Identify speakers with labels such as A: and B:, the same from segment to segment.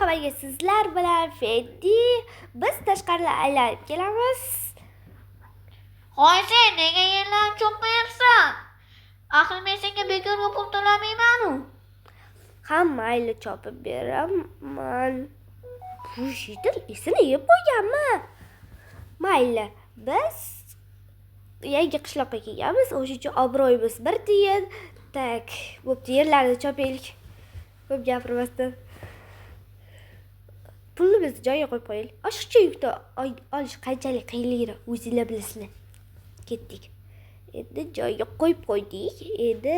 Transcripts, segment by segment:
A: Marhamat, sizlar bilan Feddi. Biz tashqarida aylanib kelamiz.
B: Hoy sen nega yerlarni cho'qmayapsan? Axir men senga bekorga pul to'lamayman-ku.
A: Ha, mayli chopib beraman. Bu shitir esini yeb qo'yganmi? Mayli, biz yangi qishloqqa kelganmiz. O'sha uchun obro'yimiz bir tiyin. Tak, bo'pti, yerlarni chopaylik. Ko'p gapirmasdan. Pulimizni joyiga qo'yib qo'yaylik. Oshiqcha yukni olish qanchalik qiyinligini o'zinglar bilasizlar. Ketdik. Endi joyiga qo'yib qo'ydik. Endi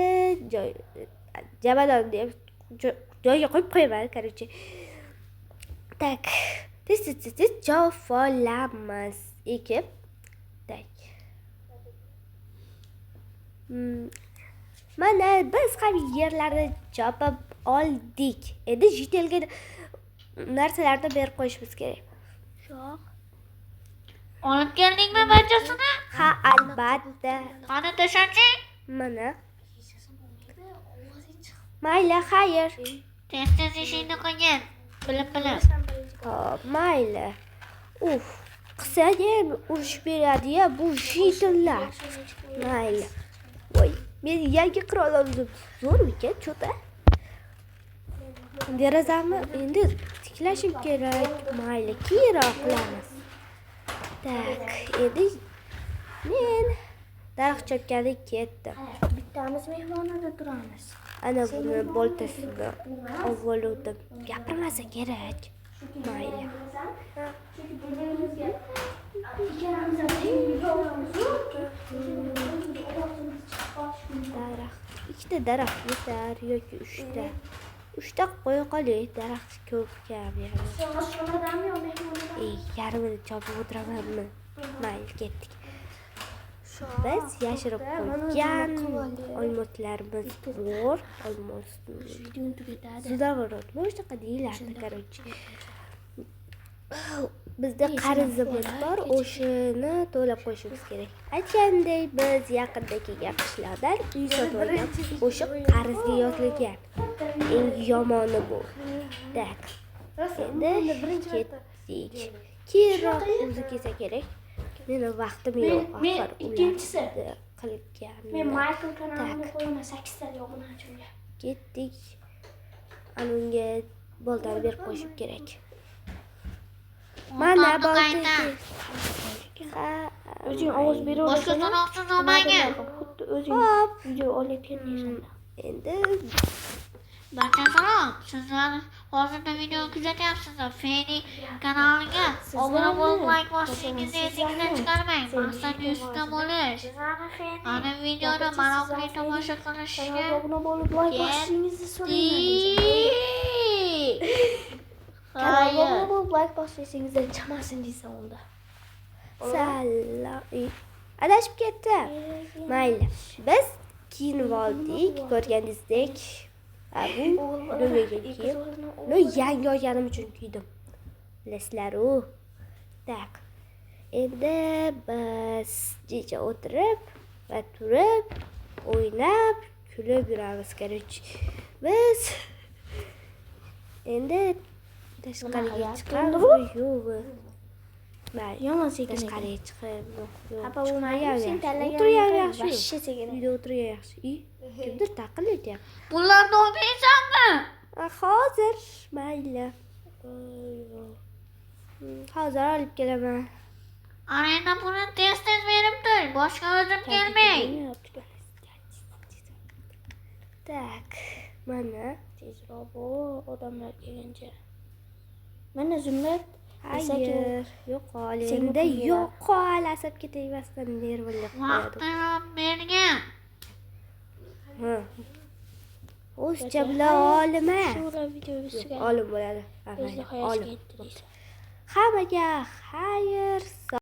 A: jamadonni joyiga qo'yib qo'yman, короче. Tak. Tez chofolamiz ekib. Tak. Mana biz ham yerlarni chopib oldik. Endi jitelga narsalarni berib qo'yishimiz kerak. Sho'x.
B: Olib keldingmi barchasini?
A: Ha, albatta.
B: Qani tashanching?
A: Mana. Mayli, xayr.
B: Tez ishingni qilgin. Bilib.
A: Hop, mayli. Uf, qisayam urush beradi-ya bu jitillar. Mayli. Voy, men yangi qirol oldim. Zo'rmikan, cho'ta? Derazamni endi tiklashim kerak. Mayli, keyinroq qilamiz. Tak, endi men daraxt chopgani ketdim.
C: Bittamiz mehmonxonada turamiz.
A: Ana buni boltasini avvaluvdim. Gapirmasa kerak. Mayli. Daraxt. Ikkita daraxt yetar yoki 3 ta. 3 ta qo'ya qoling, daraxt ko'p kam yana. Yarmini chopib o'tiramanmi? Mayli, ketdik. Biz yashirib qo'ygan olmoslarimiz bor. Olmos. Zudavorot. Shunaqa deyiladi, короче. Bizda qarzimiz bor, o'shani to'lab qo'yishimiz kerak. Aytgandek, biz yaqinda kelgan qishloqdan uy sotib olgan. O'sha qarzga yozilgan. Eng yomoni bu. Tak. Endi ketdik. Keyinroq o'zi kelsa kerak. Meni vaqtim yo'q, axir
C: ikkinchisi
A: qilgan.
C: Men Michael kanalini qo'yaman 8 ta obunachiga.
A: Ketdik. Anunga boltani berib qo'yishim kerak. Mana bolta.
C: O'zing ovoz beraversan.
B: Boshqa so'roqsiz olmagin.
C: Xuddi o'zing video olayotgandaysan.
A: Endi
B: Barcha salom. Sizlar hozirda video kuzatyapsizlar. Feni kanaliga obuna bo'lib, like bosishingizni esingizdan chiqarmang. Maqsad 100 ta bo'lish. Ana videoni maroqli tomosha qilishga
C: Obuna bo'lib, like bosishingizni so'rayman. Obuna bo'lib, like bosishingizdan chiqmasin deysan unda.
A: salom. Adashib ketdi. Mayli. Biz kiyinib oldik, ko'rganingizdek. Bu nimaga kiyib? No, yangi olganim uchun kiydim. Bilasizlar-ku. Tak. Endi biz jecha o'tirib va turib, o'ynab, kulib yuramiz, короче. Biz endi tashqariga chiqamiz. Yo'q. Mayli.
C: Yomon sekin.
A: Tashqariga chiqib.
C: Xafa bo'lmayman. Sen tanlagan
A: yaxshi.
C: Vashsha sekin.
A: Uyda o'tirgan yaxshi. Kimdir taqillayapti.
B: pullarni olmaysanmi?
A: Hozir mayli. Hozir olib kelaman.
B: Arenda pulni tez berib tur. Boshqa o'zim kelmay.
A: Tak, mana
C: Tezroq bo'l, odamlar kelguncha. Mana Zumrat
A: hayır, yo'qol. Senda yo'qol, asab ketaymasdan nervillab qo'yadi.
B: Vaqtini bergan.
A: Ha. O'zcha bilan olma.
C: Shura videosi
A: Olim bo'ladi. Hammaga xayr.